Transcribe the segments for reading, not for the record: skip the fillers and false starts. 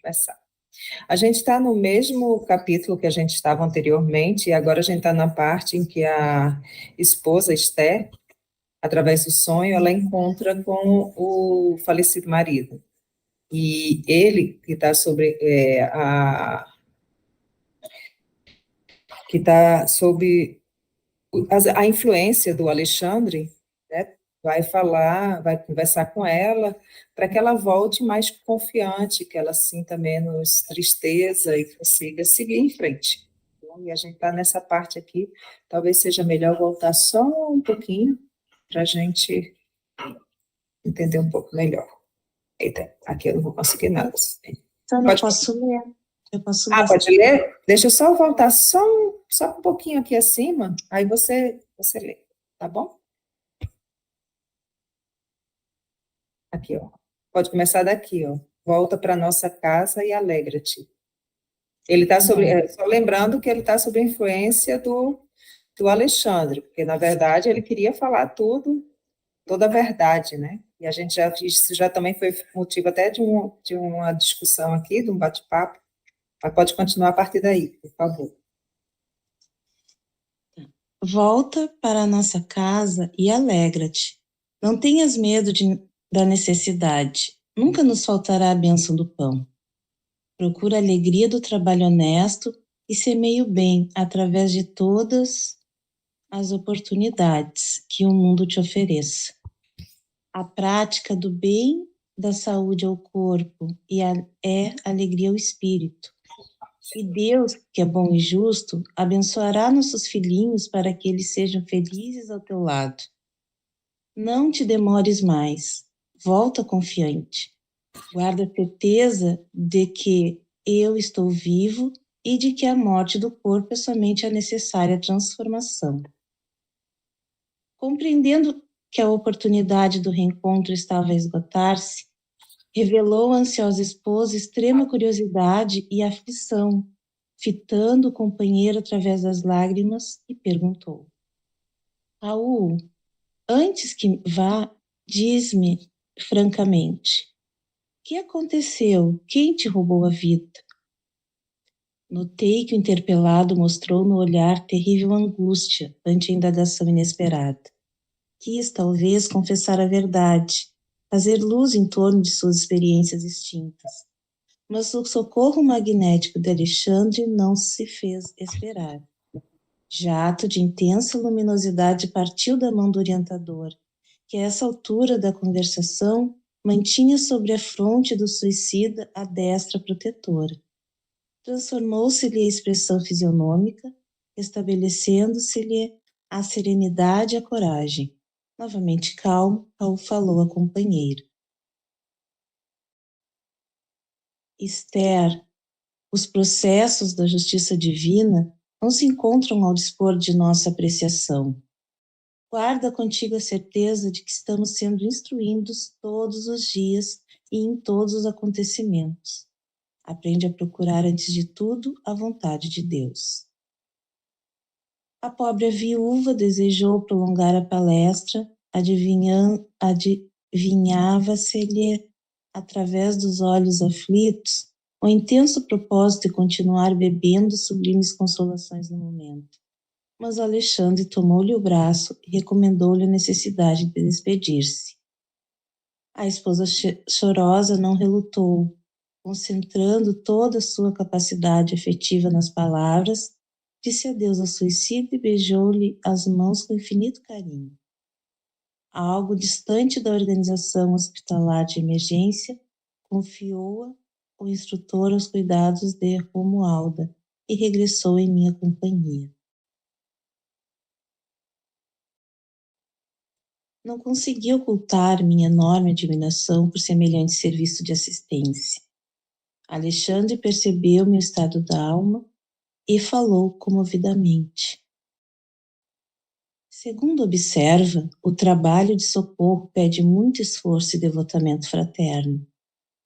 começar. A gente está no mesmo capítulo que a gente estava anteriormente, e agora a gente está na parte em que a esposa, Esther, através do sonho, ela encontra com o falecido marido. E ele, que está sob a influência do Alexandre, né, vai conversar com ela, para que ela volte mais confiante, que ela sinta menos tristeza e consiga seguir em frente. E a gente está nessa parte aqui, talvez seja melhor voltar só um pouquinho, para a gente entender um pouco melhor. Eita, aqui eu não vou conseguir nada. Então, eu posso ler. Pode ler? Deixa eu só voltar só um pouquinho aqui acima, aí você lê, tá bom? Aqui, ó. Pode começar daqui, ó. Volta para nossa casa e alegra-te. Ele está só lembrando que ele está sob a influência do Alexandre, porque, na verdade, ele queria falar toda a verdade, né? E a gente isso já também foi motivo até de uma discussão aqui, de um bate-papo. Mas pode continuar a partir daí, por favor. Volta para a nossa casa e alegra-te. Não tenhas medo da necessidade. Nunca nos faltará a bênção do pão. Procura a alegria do trabalho honesto e semeie o bem através de todas as oportunidades que o mundo te ofereça. A prática do bem dá saúde ao corpo e é alegria ao espírito. E Deus, que é bom e justo, abençoará nossos filhinhos para que eles sejam felizes ao teu lado. Não te demores mais. Volta confiante. Guarda a certeza de que eu estou vivo e de que a morte do corpo é somente a necessária transformação. Compreendendo que a oportunidade do reencontro estava a esgotar-se, revelou à ansiosa esposa extrema curiosidade e aflição, fitando o companheiro através das lágrimas, e perguntou: Raul, antes que vá, diz-me francamente, o que aconteceu? Quem te roubou a vida? Notei que o interpelado mostrou no olhar terrível angústia ante a indagação inesperada. Quis, talvez, confessar a verdade, fazer luz em torno de suas experiências extintas. Mas o socorro magnético de Alexandre não se fez esperar. Jato de intensa luminosidade partiu da mão do orientador, que a essa altura da conversação mantinha sobre a fronte do suicida a destra protetora. Transformou-se-lhe a expressão fisionômica, estabelecendo-se-lhe a serenidade e a coragem. Novamente calmo, Raul falou à companheira. Esther, os processos da justiça divina não se encontram ao dispor de nossa apreciação. Guarda contigo a certeza de que estamos sendo instruídos todos os dias e em todos os acontecimentos. Aprende a procurar, antes de tudo, a vontade de Deus. A pobre viúva desejou prolongar a palestra, adivinhava-se-lhe, através dos olhos aflitos, o intenso propósito de continuar bebendo sublimes consolações no momento. Mas Alexandre tomou-lhe o braço e recomendou-lhe a necessidade de despedir-se. A esposa chorosa não relutou, concentrando toda a sua capacidade afetiva nas palavras, disse adeus ao suicida e beijou-lhe as mãos com infinito carinho. Algo distante da organização hospitalar de emergência, confiou-a o instrutor aos cuidados de Romualda e regressou em minha companhia. Não consegui ocultar minha enorme admiração por semelhante serviço de assistência. Alexandre percebeu meu estado da alma e falou comovidamente. Segundo observa, o trabalho de socorro pede muito esforço e devotamento fraterno.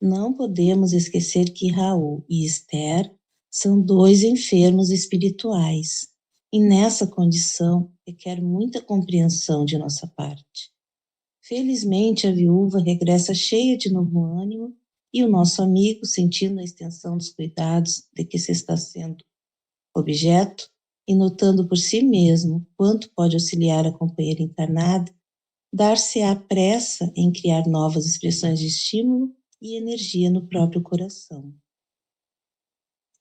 Não podemos esquecer que Raul e Esther são dois enfermos espirituais, e nessa condição requer muita compreensão de nossa parte. Felizmente, a viúva regressa cheia de novo ânimo E o nosso amigo, sentindo a extensão dos cuidados de que se está sendo objeto e notando por si mesmo quanto pode auxiliar a companheira encarnada, dar-se-á pressa em criar novas expressões de estímulo e energia no próprio coração.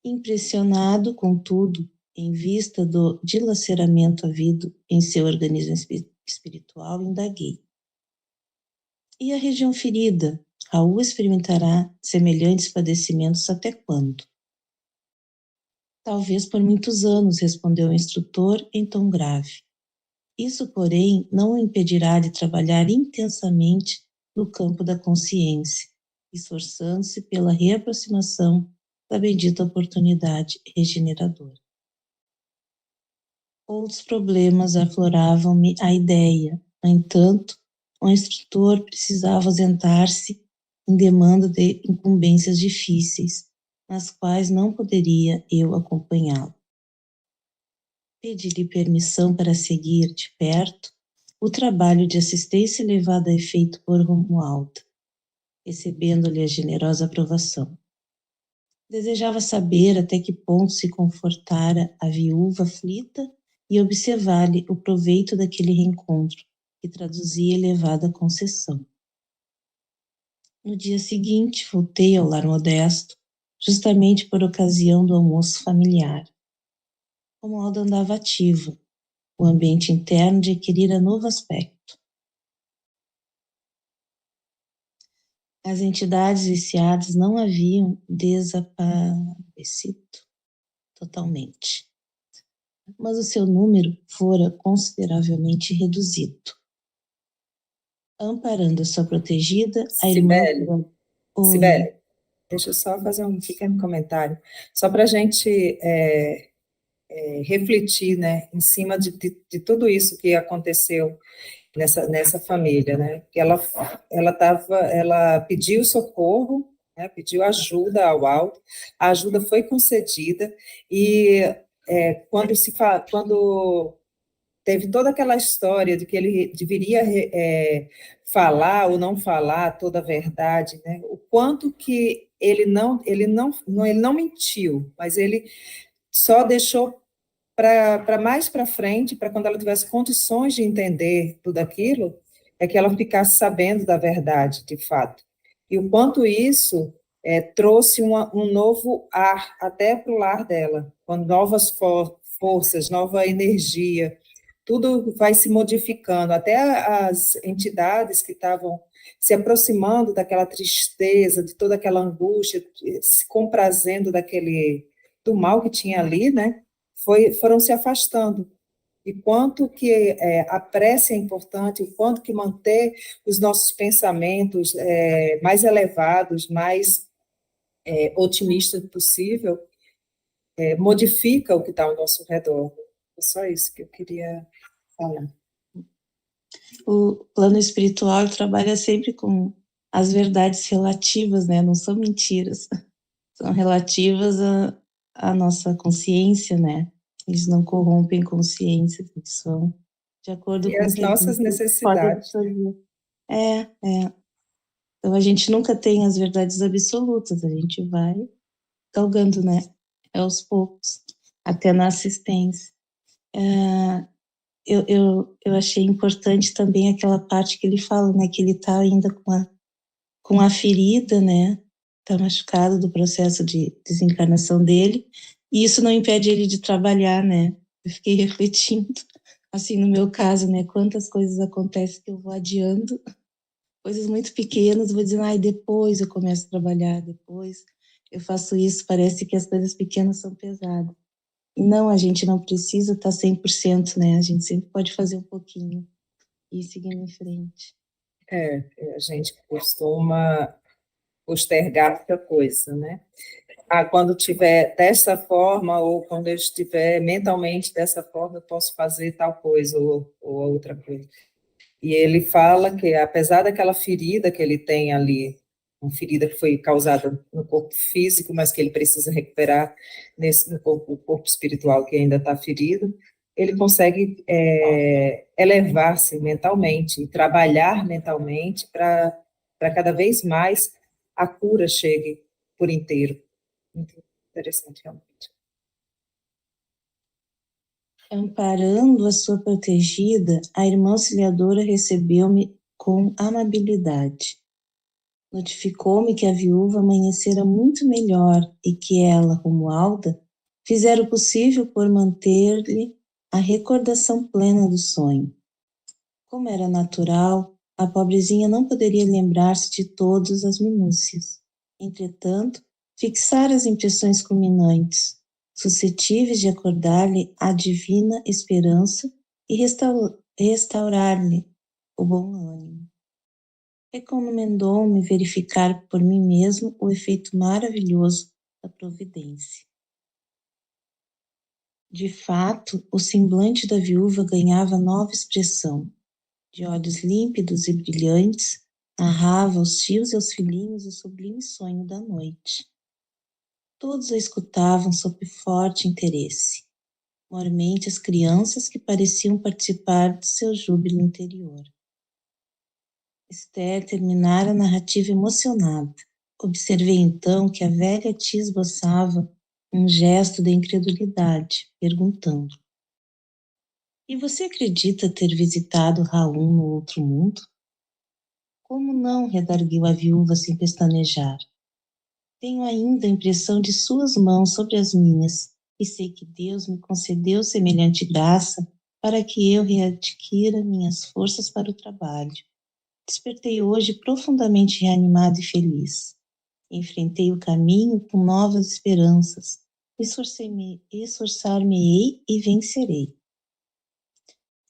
Impressionado, contudo, em vista do dilaceramento havido em seu organismo espiritual, indaguei. E a região ferida? Raul experimentará semelhantes padecimentos até quando? Talvez por muitos anos, respondeu o instrutor em tom grave. Isso, porém, não o impedirá de trabalhar intensamente no campo da consciência, esforçando-se pela reaproximação da bendita oportunidade regeneradora. Outros problemas afloravam-me à ideia. No entanto, o instrutor precisava ausentar-se em demanda de incumbências difíceis, nas quais não poderia eu acompanhá-lo. Pedi-lhe permissão para seguir de perto o trabalho de assistência levado a efeito por Romualdo, recebendo-lhe a generosa aprovação. Desejava saber até que ponto se confortara a viúva aflita e observar-lhe o proveito daquele reencontro, que traduzia elevada concessão. No dia seguinte, voltei ao lar modesto, justamente por ocasião do almoço familiar. Romualdo andava ativo, o ambiente interno adquirira novo aspecto. As entidades viciadas não haviam desaparecido totalmente, mas o seu número fora consideravelmente reduzido. Amparando a sua protegida, a irmã... Cibele, deixa eu só fazer um pequeno comentário, só para a gente refletir, né, em cima de tudo isso que aconteceu nessa família, né, que ela pediu socorro, né, pediu ajuda ao alto, a ajuda foi concedida, e quando teve toda aquela história de que ele deveria falar ou não falar toda a verdade, né, o quanto que ele não mentiu, mas ele só deixou para mais para frente, para quando ela tivesse condições de entender tudo aquilo, é que ela ficasse sabendo da verdade, de fato. E o quanto isso trouxe um novo ar até para o lar dela, com novas forças, nova energia, tudo vai se modificando, até as entidades que estavam se aproximando daquela tristeza, de toda aquela angústia, se comprazendo do mal que tinha ali, né? Foram se afastando. E quanto que a prece é importante, o quanto que manter os nossos pensamentos mais elevados, mais otimistas possível, modifica o que está ao nosso redor. É só isso que eu queria falar. O plano espiritual trabalha sempre com as verdades relativas, né? Não são mentiras, são relativas à nossa consciência, né? Eles não corrompem consciência, eles são de acordo com as o que nossas necessidades. Pode absorver. Então a gente nunca tem as verdades absolutas, a gente vai galgando, né? Aos poucos, até na assistência. Eu achei importante também aquela parte que ele fala, né? Que ele está ainda com a ferida, né? Está machucado do processo de desencarnação dele, e isso não impede ele de trabalhar, né? Eu fiquei refletindo, assim, no meu caso, né? Quantas coisas acontecem que eu vou adiando, coisas muito pequenas, vou dizendo, depois eu começo a trabalhar, depois eu faço isso, parece que as coisas pequenas são pesadas. E não, a gente não precisa estar 100%, né? A gente sempre pode fazer um pouquinho e ir seguindo em frente. A gente costuma postergar muita coisa, né? Quando tiver dessa forma, ou quando eu estiver mentalmente dessa forma, eu posso fazer tal coisa ou outra coisa. E ele fala que, apesar daquela ferida que ele tem ali, uma ferida que foi causada no corpo físico, mas que ele precisa recuperar no corpo espiritual que ainda está ferido, ele consegue elevar-se mentalmente, e trabalhar mentalmente para cada vez mais a cura chegue por inteiro. Muito interessante, realmente. Amparando a sua protegida, a irmã auxiliadora recebeu-me com amabilidade. Notificou-me que a viúva amanhecera muito melhor e que ela, Romualda, fizera o possível por manter-lhe a recordação plena do sonho. Como era natural, a pobrezinha não poderia lembrar-se de todas as minúcias. Entretanto, fixara as impressões culminantes, suscetíveis de acordar-lhe a divina esperança e restaurar-lhe o bom ânimo. Recomendou-me verificar por mim mesmo o efeito maravilhoso da providência. De fato, o semblante da viúva ganhava nova expressão. De olhos límpidos e brilhantes, narrava aos tios e aos filhinhos o sublime sonho da noite. Todos a escutavam sob forte interesse, maiormente as crianças que pareciam participar de seu júbilo interior. Esther terminara a narrativa emocionada. Observei então que a velha tia esboçava um gesto de incredulidade, perguntando: E você acredita ter visitado Raul no outro mundo? Como não? Redarguiu a viúva sem pestanejar. Tenho ainda a impressão de suas mãos sobre as minhas, e sei que Deus me concedeu semelhante graça para que eu readquira minhas forças para o trabalho. Despertei hoje profundamente reanimado e feliz. Enfrentei o caminho com novas esperanças. Esforçar-me-ei e vencerei.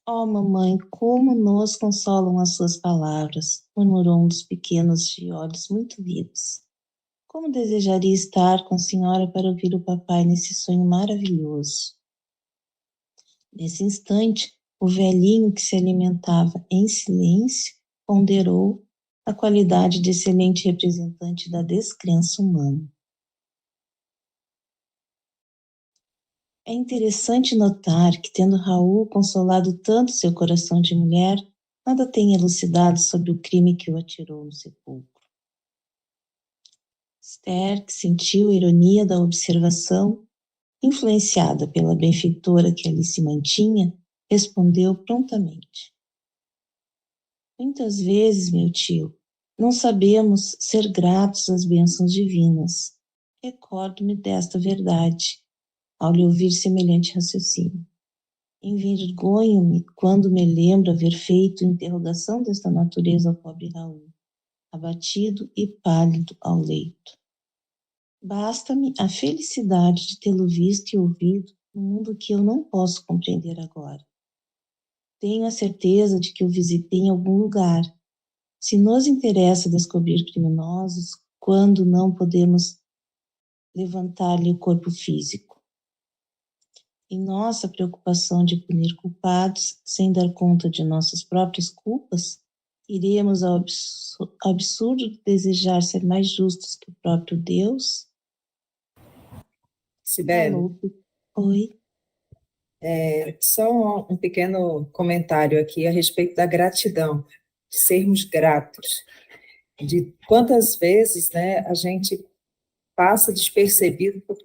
Oh, mamãe, como nos consolam as suas palavras, murmurou um dos pequenos de olhos muito vivos. Como desejaria estar com a senhora para ouvir o papai nesse sonho maravilhoso. Nesse instante, o velhinho que se alimentava em silêncio ponderou a qualidade de excelente representante da descrença humana. É interessante notar que, tendo Raul consolado tanto seu coração de mulher, nada tem elucidado sobre o crime que o atirou no sepulcro. Esther, que sentiu a ironia da observação, influenciada pela benfeitora que ali se mantinha, respondeu prontamente. Muitas vezes, meu tio, não sabemos ser gratos às bênçãos divinas. Recordo-me desta verdade, ao lhe ouvir semelhante raciocínio. Envergonho-me quando me lembro haver feito interrogação desta natureza ao pobre Raul, abatido e pálido ao leito. Basta-me a felicidade de tê-lo visto e ouvido no mundo que eu não posso compreender agora. Tenho a certeza de que o visitei em algum lugar. Se nos interessa descobrir criminosos, quando não podemos levantar-lhe o corpo físico? Em nossa preocupação de punir culpados, sem dar conta de nossas próprias culpas, iremos ao absurdo de desejar ser mais justos que o próprio Deus? Sibeli, Oi. Só um pequeno comentário aqui a respeito da gratidão, de sermos gratos, de quantas vezes, né, a gente passa despercebido por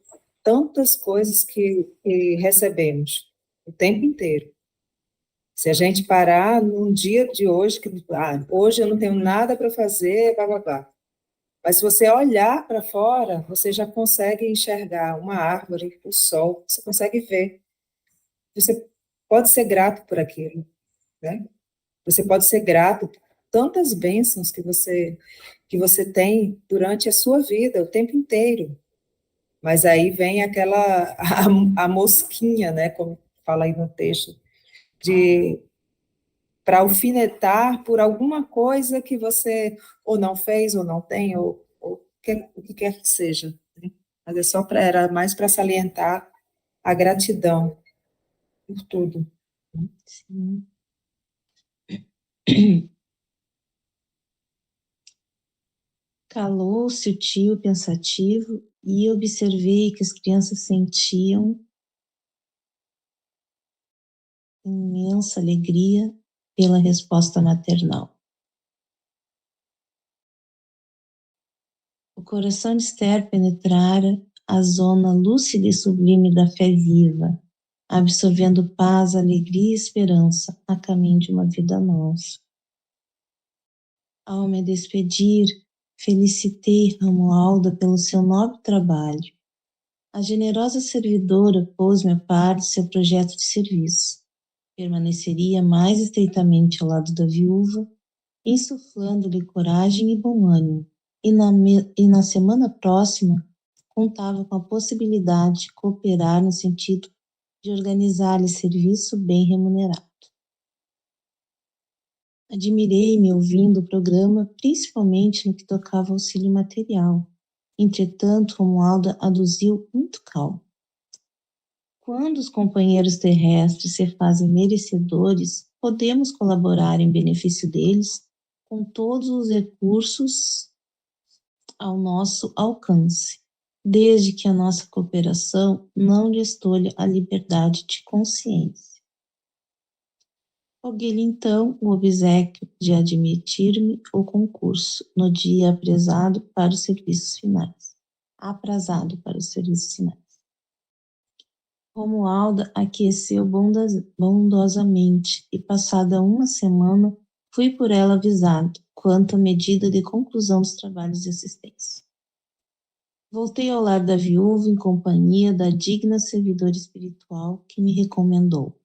tantas coisas que recebemos o tempo inteiro. Se a gente parar num dia de hoje, que hoje eu não tenho nada para fazer, blá, blá, blá. Mas se você olhar para fora, você já consegue enxergar uma árvore, o sol, você consegue ver. Você pode ser grato por aquilo, né? Você pode ser grato por tantas bênçãos que você tem durante a sua vida, o tempo inteiro. Mas aí vem aquela a mosquinha, né, como fala aí no texto, de para alfinetar por alguma coisa que você ou não fez ou não tem ou o que quer que seja, né? Mas era mais para salientar a gratidão por tudo. Sim. Calou-se o tio pensativo e observei que as crianças sentiam imensa alegria pela resposta maternal. coração de Esther penetrara a zona lúcida e sublime da fé viva, absorvendo paz, alegria e esperança a caminho de uma vida nova. Ao me despedir, felicitei Romualda pelo seu nobre trabalho. A generosa servidora pôs-me a par de seu projeto de serviço. Permaneceria mais estreitamente ao lado da viúva, insuflando-lhe coragem e bom ânimo, e na semana próxima contava com a possibilidade de cooperar no sentido de organizar-lhe serviço bem remunerado. Admirei-me ouvindo o programa, principalmente no que tocava auxílio material. Entretanto, Romualda aduziu muito calmo. Quando os companheiros terrestres se fazem merecedores, podemos colaborar em benefício deles com todos os recursos ao nosso alcance, desde que a nossa cooperação não lhes tolha a liberdade de consciência. Roguei-lhe então o obséquio de admitir-me o concurso no dia aprazado para os serviços finais. Romualda aqueceu bondosamente e, passada uma semana, fui por ela avisado quanto à medida de conclusão dos trabalhos de assistência. Voltei ao lar da viúva em companhia da digna servidora espiritual que me recomendou.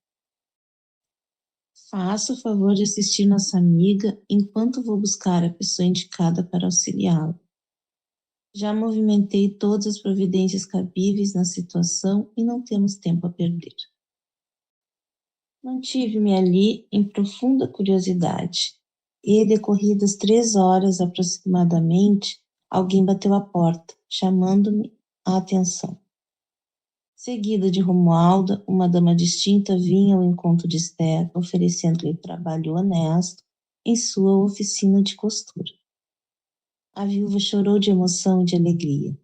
Faça o favor de assistir nossa amiga enquanto vou buscar a pessoa indicada para auxiliá-la. Já movimentei todas as providências cabíveis na situação e não temos tempo a perder. Mantive-me ali em profunda curiosidade e, decorridas 3 horas aproximadamente, alguém bateu à porta, chamando-me a atenção. Seguida de Romualda, uma dama distinta vinha ao encontro de Esther, oferecendo-lhe trabalho honesto em sua oficina de costura. A viúva chorou de emoção e de alegria.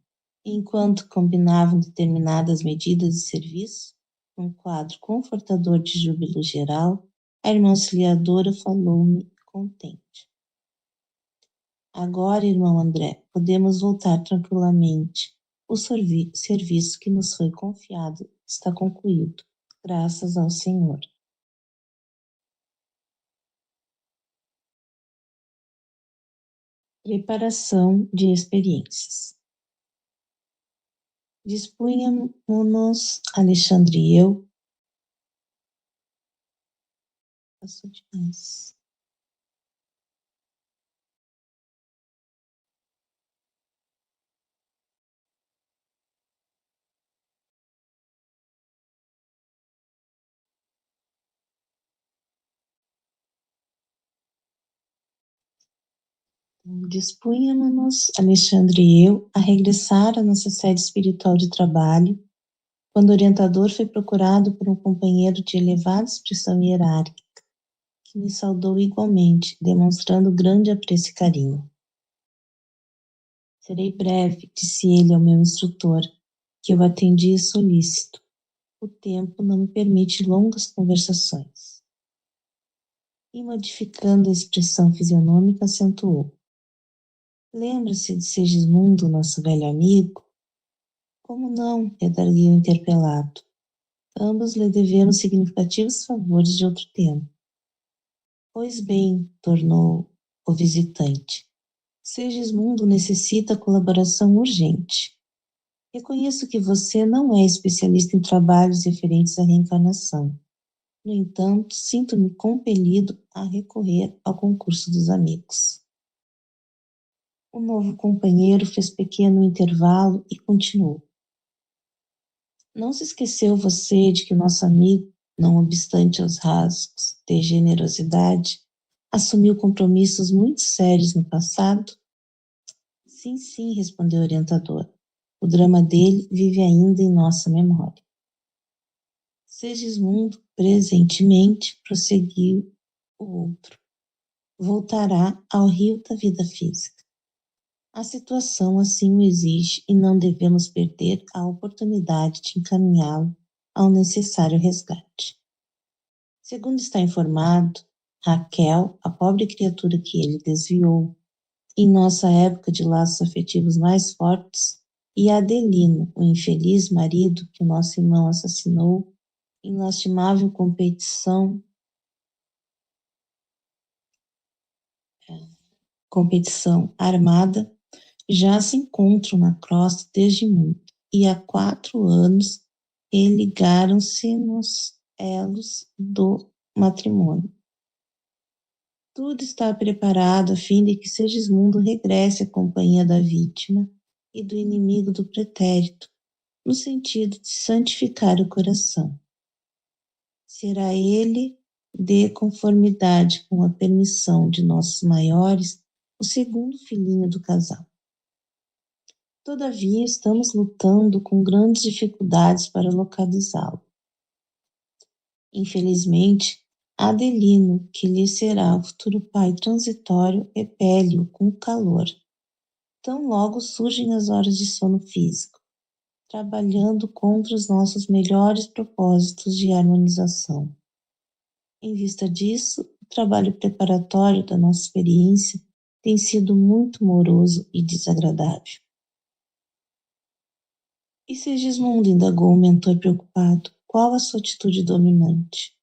Enquanto combinavam determinadas medidas de serviço, num quadro confortador de júbilo geral, a irmã auxiliadora falou-me contente. Agora, irmão André, podemos voltar tranquilamente. O serviço que nos foi confiado está concluído, graças ao Senhor. Preparação de experiências. Dispunhamos, Alexandre e eu, passou demais. Dispunhamos, Alexandre e eu, a regressar à nossa sede espiritual de trabalho, quando o orientador foi procurado por um companheiro de elevada expressão hierárquica, que me saudou igualmente, demonstrando grande apreço e carinho. Serei breve, disse ele ao meu instrutor, que eu atendi solícito. O tempo não me permite longas conversações. E, modificando a expressão fisionômica, acentuou. Lembra-se de Segismundo, nosso velho amigo? Como não? Redarguiu o interpelado. Ambos lhe devemos significativos favores de outro tempo. Pois bem, tornou o visitante. Segismundo necessita colaboração urgente. Reconheço que você não é especialista em trabalhos referentes à reencarnação. No entanto, sinto-me compelido a recorrer ao concurso dos amigos. O novo companheiro fez pequeno intervalo e continuou. Não se esqueceu você de que o nosso amigo, não obstante os rasgos de generosidade, assumiu compromissos muito sérios no passado? Sim, respondeu o orientador. O drama dele vive ainda em nossa memória. Segismundo, presentemente, prosseguiu o outro. Voltará ao rio da vida física. A situação assim o exige e não devemos perder a oportunidade de encaminhá-lo ao necessário resgate. Segundo está informado, Raquel, a pobre criatura que ele desviou, em nossa época de laços afetivos mais fortes, e Adelino, o infeliz marido que o nosso irmão assassinou em lastimável competição armada, já se encontram na crosta desde muito, e há 4 anos religaram-se nos elos do matrimônio. Tudo está preparado a fim de que Segismundo regresse à companhia da vítima e do inimigo do pretérito, no sentido de santificar o coração. Será ele, de conformidade com a permissão de nossos maiores, o segundo filhinho do casal. Todavia, estamos lutando com grandes dificuldades para localizá-lo. Infelizmente, Adelino, que lhe será o futuro pai transitório, repele-o com calor. Tão logo surgem as horas de sono físico, trabalhando contra os nossos melhores propósitos de harmonização. Em vista disso, o trabalho preparatório da nossa experiência tem sido muito moroso e desagradável. E Segismundo, indagou o mentor preocupado, qual a sua atitude dominante?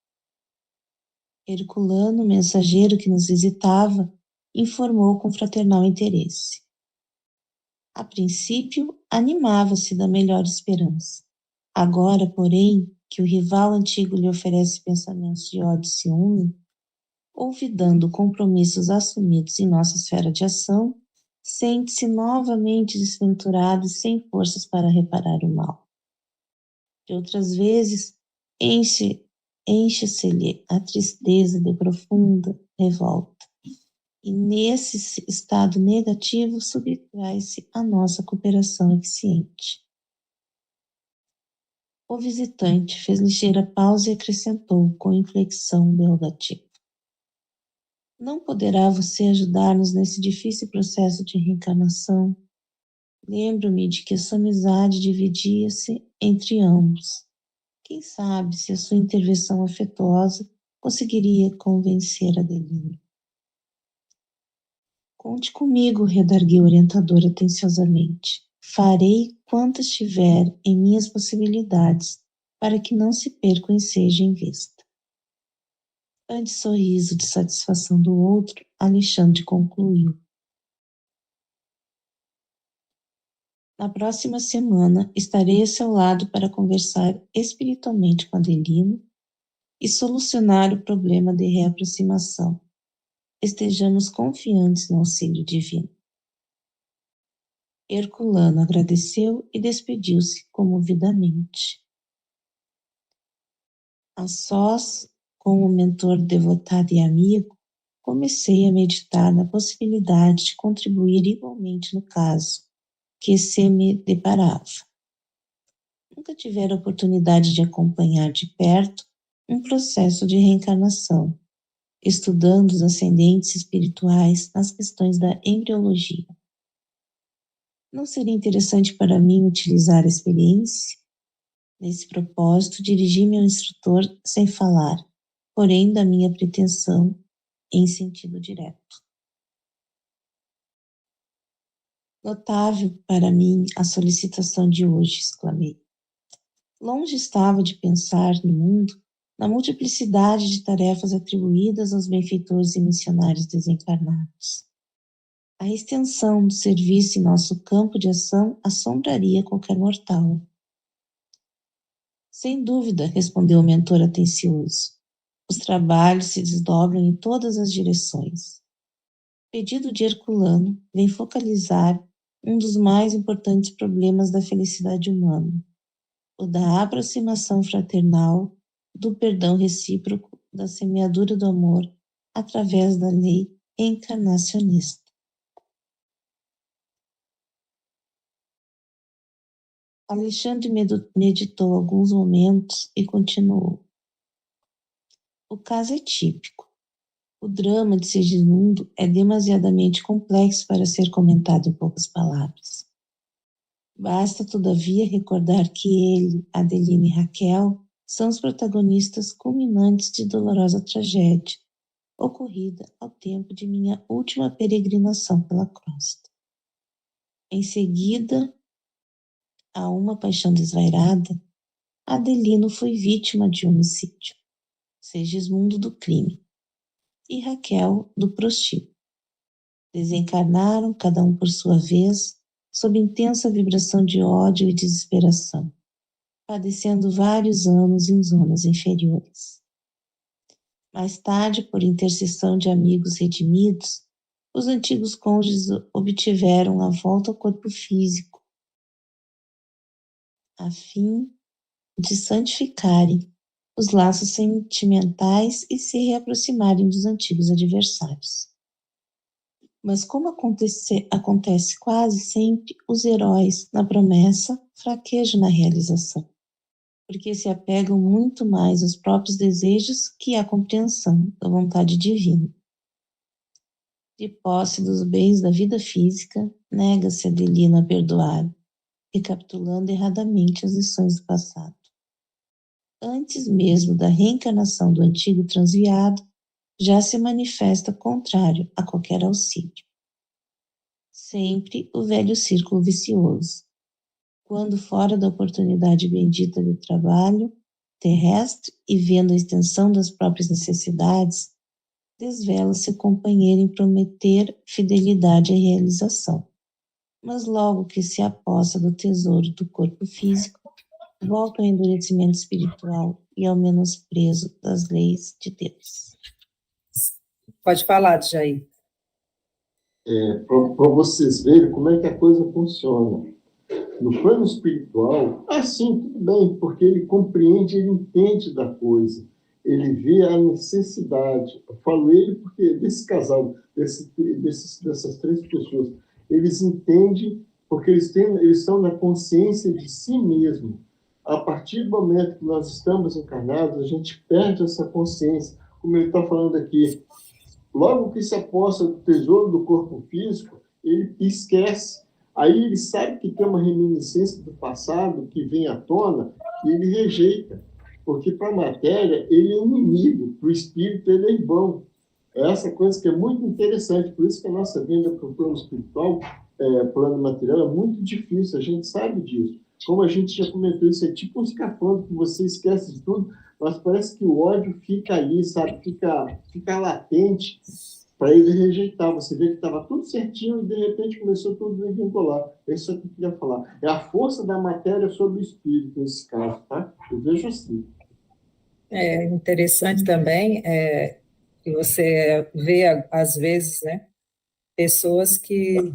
Herculano, mensageiro que nos visitava, informou com fraternal interesse. A princípio, animava-se da melhor esperança. Agora, porém, que o rival antigo lhe oferece pensamentos de ódio e ciúme, olvidando compromissos assumidos em nossa esfera de ação, sente-se novamente desventurado e sem forças para reparar o mal. De outras vezes, enche-se-lhe a tristeza de profunda revolta, e nesse estado negativo subtrai-se a nossa cooperação eficiente. O visitante fez ligeira pausa e acrescentou com inflexão interrogativa. Não poderá você ajudar-nos nesse difícil processo de reencarnação? Lembro-me de que a sua amizade dividia-se entre ambos. Quem sabe se a sua intervenção afetuosa conseguiria convencer Adelino. Conte comigo, redarguiu o orientador atenciosamente. Farei quanto estiver em minhas possibilidades para que não se perca o ensejo em vista. Ante sorriso de satisfação do outro, Alexandre concluiu. Na próxima semana estarei a seu lado para conversar espiritualmente com Adelino e solucionar o problema de reaproximação. Estejamos confiantes no auxílio divino. Herculano agradeceu e despediu-se comovidamente. A sós, com o mentor devotado e amigo, comecei a meditar na possibilidade de contribuir igualmente no caso que se me deparava. Nunca tivera oportunidade de acompanhar de perto um processo de reencarnação, estudando os ascendentes espirituais nas questões da embriologia. Não seria interessante para mim utilizar a experiência? Nesse propósito, dirigi-me ao instrutor sem falar, porém da minha pretensão em sentido direto. Notável para mim a solicitação de hoje, exclamei. Longe estava de pensar no mundo na multiplicidade de tarefas atribuídas aos benfeitores e missionários desencarnados. A extensão do serviço em nosso campo de ação assombraria qualquer mortal. Sem dúvida, respondeu o mentor atencioso. Os trabalhos se desdobram em todas as direções. O pedido de Herculano vem focalizar um dos mais importantes problemas da felicidade humana, o da aproximação fraternal, do perdão recíproco, da semeadura do amor, através da lei encarnacionista. Alexandre meditou alguns momentos e continuou. O caso é típico. O drama de Segismundo é demasiadamente complexo para ser comentado em poucas palavras. Basta, todavia, recordar que ele, Adelino e Raquel são os protagonistas culminantes de dolorosa tragédia, ocorrida ao tempo de minha última peregrinação pela crosta. Em seguida, a uma paixão desvairada, Adelino foi vítima de homicídio, Segismundo do crime e Raquel do prostíbulo. Desencarnaram, cada um por sua vez, sob intensa vibração de ódio e desesperação, padecendo vários anos em zonas inferiores. Mais tarde, por intercessão de amigos redimidos, os antigos cônjuges obtiveram a volta ao corpo físico, a fim de santificarem os laços sentimentais e se reaproximarem dos antigos adversários. Mas como acontece quase sempre, os heróis, na promessa, fraquejam na realização, porque se apegam muito mais aos próprios desejos que à compreensão da vontade divina. De posse dos bens da vida física, nega-se Adelino a perdoar, recapitulando erradamente as lições do passado. Antes mesmo da reencarnação do antigo transviado, já se manifesta contrário a qualquer auxílio. Sempre o velho círculo vicioso. Quando fora da oportunidade bendita de trabalho terrestre e vendo a extensão das próprias necessidades, desvela-se o companheiro em prometer fidelidade à realização. Mas logo que se apossa do tesouro do corpo físico, volta ao endurecimento espiritual e ao menosprezo das leis de Deus. Pode falar, Jair. Para vocês verem como é que a coisa funciona. No plano espiritual, sim, tudo bem, porque ele compreende, ele entende da coisa, ele vê a necessidade. Eu falo ele porque desse casal, dessas três pessoas, eles entendem porque eles estão na consciência de si mesmo. A partir do momento que nós estamos encarnados, a gente perde essa consciência, como ele está falando aqui. Logo que se aposta do tesouro do corpo físico, ele esquece. Aí ele sabe que tem uma reminiscência do passado que vem à tona e ele rejeita. Porque para a matéria ele é inimigo, para o espírito ele é irmão. É essa coisa que é muito interessante. Por isso que a nossa vinda para o plano espiritual, plano material, é muito difícil. A gente sabe disso. Como a gente já comentou, isso é tipo um escapando, que você esquece de tudo, mas parece que o ódio fica ali, sabe? Fica latente para ele rejeitar. Você vê que estava tudo certinho e, de repente, começou tudo a desvincular. É isso que eu queria falar. É a força da matéria sobre o espírito, nesse caso, tá? Eu vejo assim. É interessante também que você vê, às vezes, né, pessoas que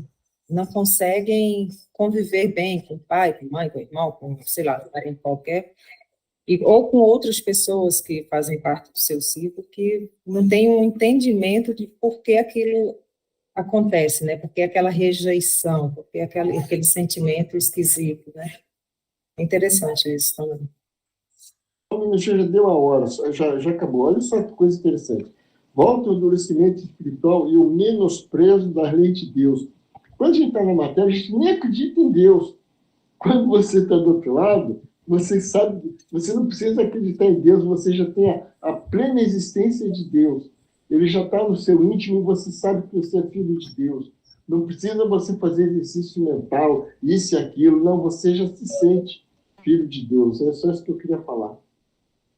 não conseguem conviver bem com o pai, com a mãe, com o irmão, com, sei lá, parente qualquer, ou com outras pessoas que fazem parte do seu ciclo, que não têm um entendimento de por que aquilo acontece, né? Por que aquela rejeição, por que aquele sentimento esquisito, né? É interessante isso também. Já deu a hora, já acabou. Olha só que coisa interessante. Volta o endurecimento espiritual e o menosprezo da lei de Deus. Quando a gente está na matéria, a gente nem acredita em Deus. Quando você está do outro lado, você sabe, você não precisa acreditar em Deus, você já tem a plena existência de Deus. Ele já está no seu íntimo e você sabe que você é filho de Deus. Não precisa você fazer exercício mental, isso e aquilo. Não, você já se sente filho de Deus. É só isso que eu queria falar.